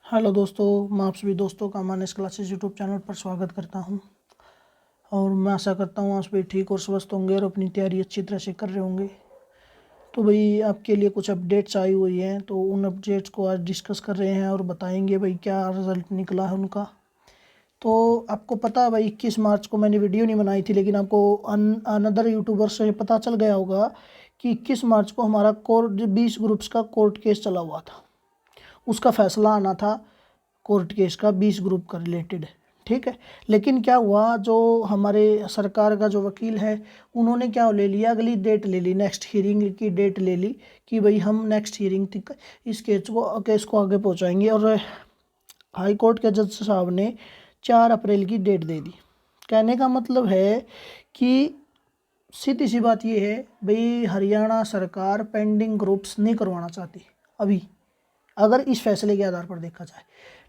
Hello दोस्तों, मैं आप सभी दोस्तों का मानस क्लासेस यूट्यूब चैनल पर स्वागत करता हूं और मैं आशा करता हूं आप सभी ठीक और स्वस्थ होंगे और अपनी तैयारी अच्छी तरह से कर रहे होंगे। तो भाई आपके लिए कुछ अपडेट्स आई हुई हैं, तो उन अपडेट्स को आज डिस्कस कर रहे हैं और बताएंगे भाई क्या रिज़ल्ट निकला है उनका। तो आपको पता है भाई 21 मार्च को मैंने वीडियो नहीं बनाई थी, लेकिन आपको अनदर यूट्यूबर से पता चल गया होगा कि 21 मार्च को हमारा कोर्ट 20 ग्रुप्स का कोर्ट केस चला हुआ था। उसका फैसला आना था कोर्ट केस का 20 ग्रुप का रिलेटेड, ठीक है। लेकिन क्या हुआ, जो हमारे सरकार का जो वकील है उन्होंने क्या ले लिया, अगली डेट ले ली, नेक्स्ट हियरिंग की डेट ले ली कि भाई हम नेक्स्ट हियरिंग तक इस केस को आगे पहुंचाएंगे। और हाई कोर्ट के जज साहब ने 4 अप्रैल की डेट दे दी। कहने का मतलब है कि सीधी सी बात ये है भाई, हरियाणा सरकार पेंडिंग ग्रुप्स नहीं करवाना चाहती अभी, अगर इस फैसले के आधार पर देखा जाए।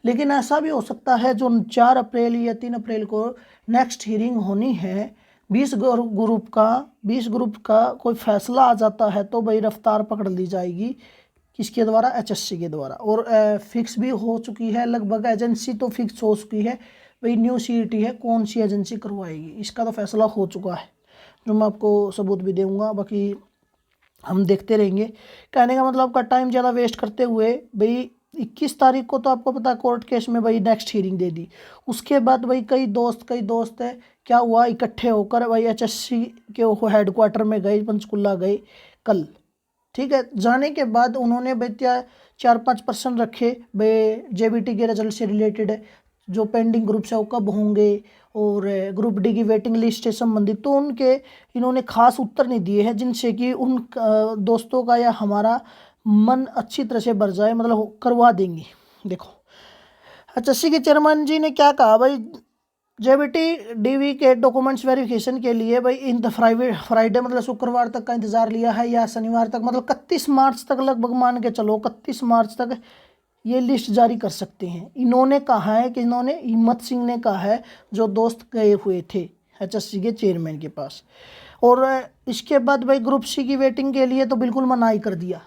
लेकिन ऐसा भी हो सकता है जो 4 अप्रैल या 3 अप्रैल को नेक्स्ट हियरिंग होनी है 20 ग्रुप का कोई फैसला आ जाता है तो भाई रफ्तार पकड़ ली जाएगी किसके द्वारा, एचएससी के द्वारा। और फिक्स भी हो चुकी है लगभग, एजेंसी तो फिक्स हो चुकी है भाई, न्यू सीईटी है कौन सी एजेंसी करवाएगी इसका तो फैसला हो चुका है, जो मैं आपको सबूत भी दूंगा। बाकी हम देखते रहेंगे। कहने का मतलब का टाइम ज़्यादा वेस्ट करते हुए भाई 21 तारीख को तो आपको पता है कोर्ट केस में भाई नेक्स्ट हियरिंग दे दी। उसके बाद भाई कई दोस्त है क्या हुआ, इकट्ठे होकर भाई एचएससी के हेडक्वार्टर में गए, पंचकुला गए कल, ठीक है। जाने के बाद उन्होंने भाई 4-5% रखे भाई जेबीटी के रिजल्ट से रिलेटेड, जो पेंडिंग ग्रुप्स है वो कब होंगे और ग्रुप डी की वेटिंग लिस्ट से संबंधित, तो उनके इन्होंने खास उत्तर नहीं दिए हैं जिनसे कि उन दोस्तों का या हमारा मन अच्छी तरह से भर जाए, मतलब करवा देंगे। देखो एचएससी के चेयरमैन जी ने क्या कहा भाई, जेबीटी डीवी के डॉक्यूमेंट्स वेरिफिकेशन के लिए भाई इन द फ्राइडे मतलब शुक्रवार तक का इंतजार लिया है, या शनिवार तक, मतलब 31 मार्च तक लगभग मान के चलो, 31 मार्च तक ये लिस्ट जारी कर सकते हैं। इन्होंने कहा है कि इन्होंने हिम्मत सिंह ने कहा है, जो दोस्त गए हुए थे एचएससी के चेयरमैन के पास। और इसके बाद भाई ग्रुप सी की वेटिंग के लिए तो बिल्कुल मना ही कर दिया,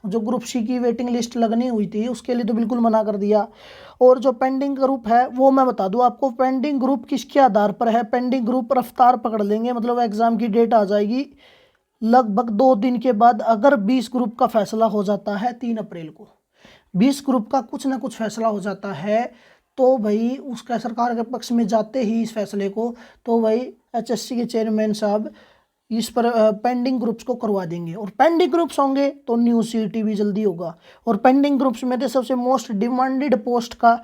जो ग्रुप सी की वेटिंग लिस्ट लगनी हुई थी उसके लिए तो बिल्कुल मना कर दिया। और जो पेंडिंग ग्रुप है वो मैं बता दूं आपको, पेंडिंग ग्रुप किसके आधार पर है, पेंडिंग ग्रुप रफ्तार पकड़ लेंगे, मतलब एग्ज़ाम की डेट आ जाएगी लगभग 2 दिन के बाद। अगर 20 ग्रुप का फैसला हो जाता है 3 अप्रैल को, 20 ग्रुप का कुछ ना कुछ फैसला हो जाता है तो भाई उसका सरकार के पक्ष में जाते ही इस फैसले को, तो भाई एचएससी के चेयरमैन साहब इस पर पेंडिंग ग्रुप्स को करवा देंगे। और पेंडिंग ग्रुप्स होंगे तो न्यू सीईटी भी जल्दी होगा। और पेंडिंग ग्रुप्स में तो सबसे मोस्ट डिमांडेड पोस्ट का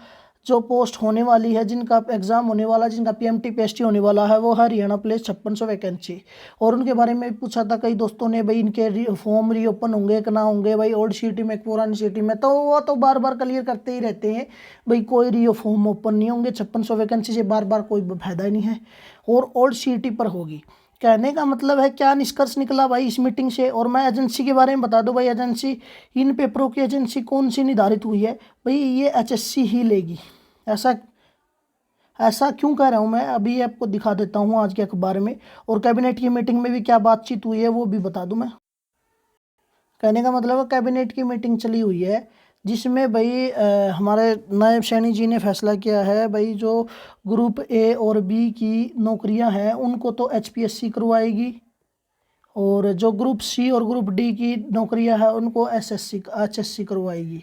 जो पोस्ट होने वाली है, जिनका एग्जाम होने वाला है, जिनका पीएमटी पीएसटी होने वाला है, वो हरियाणा पुलिस 5600 वैकेंसी। और उनके बारे में पूछा था कई दोस्तों ने भाई, इनके फॉर्म रीओपन होंगे कि ना होंगे भाई, ओल्ड सिटी में पुरानी सिटी में, तो वो तो बार बार क्लियर करते ही रहते हैं भाई कोई रीओ फॉर्म ओपन नहीं होंगे, 5600 वैकेंसी से बार बार कोई फायदा नहीं है, और ओल्ड सिटी पर होगी। कहने का मतलब है क्या निष्कर्ष निकला भाई इस मीटिंग से। और मैं एजेंसी के बारे में बता दूं भाई, एजेंसी इन पेपरों की एजेंसी कौन सी निर्धारित हुई है भाई, ये एचएससी ही लेगी। ऐसा ऐसा क्यों कह रहा हूँ मैं, अभी आपको दिखा देता हूँ आज के अखबार में। और कैबिनेट की मीटिंग में भी क्या बातचीत हुई है वो भी बता दूं मैं। कहने का मतलब है कैबिनेट की मीटिंग चली हुई है जिसमें भाई हमारे नायब सैनी जी ने फैसला किया है भाई, जो ग्रुप ए और बी की नौकरियां हैं उनको तो एचपीएससी करवाएगी, और जो ग्रुप सी और ग्रुप डी की नौकरियां हैं उनको एचएससी करवाएगी।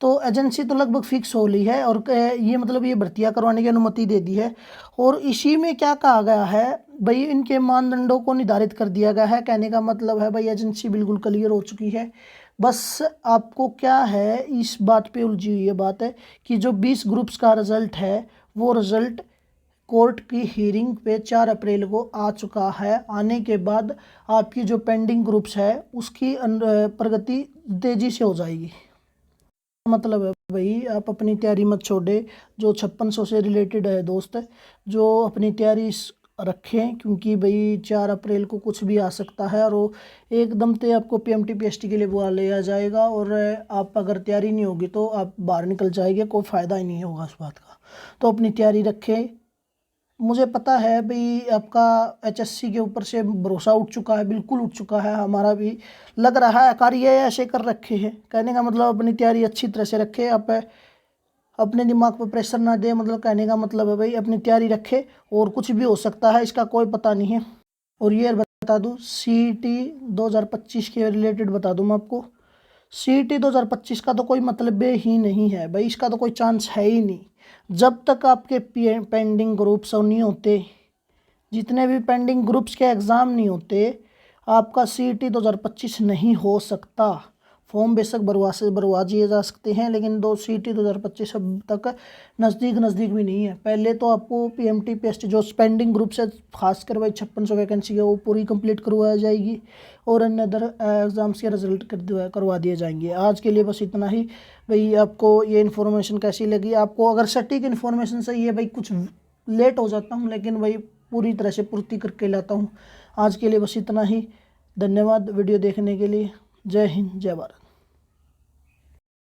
तो एजेंसी तो लगभग फिक्स हो ली है, और ये मतलब ये भर्तियां करवाने की अनुमति दे दी है। और इसी में क्या कहा गया है भाई, इनके मानदंडों को निर्धारित कर दिया गया है। कहने का मतलब है भाई एजेंसी बिल्कुल क्लियर हो चुकी है। बस आपको क्या है, इस बात पे उलझी हुई है बात है कि जो 20 ग्रुप्स का रिजल्ट है वो रिजल्ट कोर्ट की हियरिंग पे 4 अप्रैल को आ चुका है। आने के बाद आपकी जो पेंडिंग ग्रुप्स है उसकी प्रगति तेज़ी से हो जाएगी। मतलब है भाई आप अपनी तैयारी मत छोड़े, जो 5600 से रिलेटेड है दोस्त, जो अपनी तैयारी रखें, क्योंकि भाई 4 अप्रैल को कुछ भी आ सकता है और वो एकदम से आपको पीएमटी पीएसटी के लिए बुला लिया जाएगा। और आप अगर तैयारी नहीं होगी तो आप बाहर निकल जाएंगे, कोई फ़ायदा ही नहीं होगा उस बात का। तो अपनी तैयारी रखें। मुझे पता है भाई आपका एचएससी के ऊपर से भरोसा उठ चुका है, बिल्कुल उठ चुका है, हमारा भी लग रहा है कार्य ऐसे कर रखे हैं। कहने का मतलब अपनी तैयारी अच्छी तरह से रखें आप। अपने दिमाग पर प्रेशर ना दे, मतलब कहने का मतलब है भाई अपनी तैयारी रखे और कुछ भी हो सकता है, इसका कोई पता नहीं है। और ये बता दूँ CET 2025 के रिलेटेड बता दूँ मैं आपको, CET 2025 का तो कोई मतलब ही नहीं है भाई, इसका तो कोई चांस है ही नहीं। जब तक आपके पेंडिंग ग्रुप्स नहीं होते, जितने भी पेंडिंग ग्रुप्स के एग्ज़ाम नहीं होते, आपका CET 2025 नहीं हो सकता। फॉर्म बेशक भरवा दिए जा सकते हैं, लेकिन CET 2025 अब तक नज़दीक भी नहीं है। पहले तो आपको PMT PST जो पेंडिंग ग्रुप से खासकर भाई 5600 वैकेंसी है वो पूरी कंप्लीट करवाई जाएगी, और अन्य अदर एग्ज़ाम्स के रिजल्ट करवा दिए जाएंगे। आज के लिए बस इतना ही भाई। आपको ये इन्फॉर्मेशन कैसी लगी? आपको अगर सटीक इन्फॉर्मेशन चाहिए भाई, कुछ लेट हो जाता हूँ लेकिन भाई पूरी तरह से पूर्ति करके लाता हूँ। आज के लिए बस इतना ही। धन्यवाद वीडियो देखने के लिए। जय हिंद, जय भारत।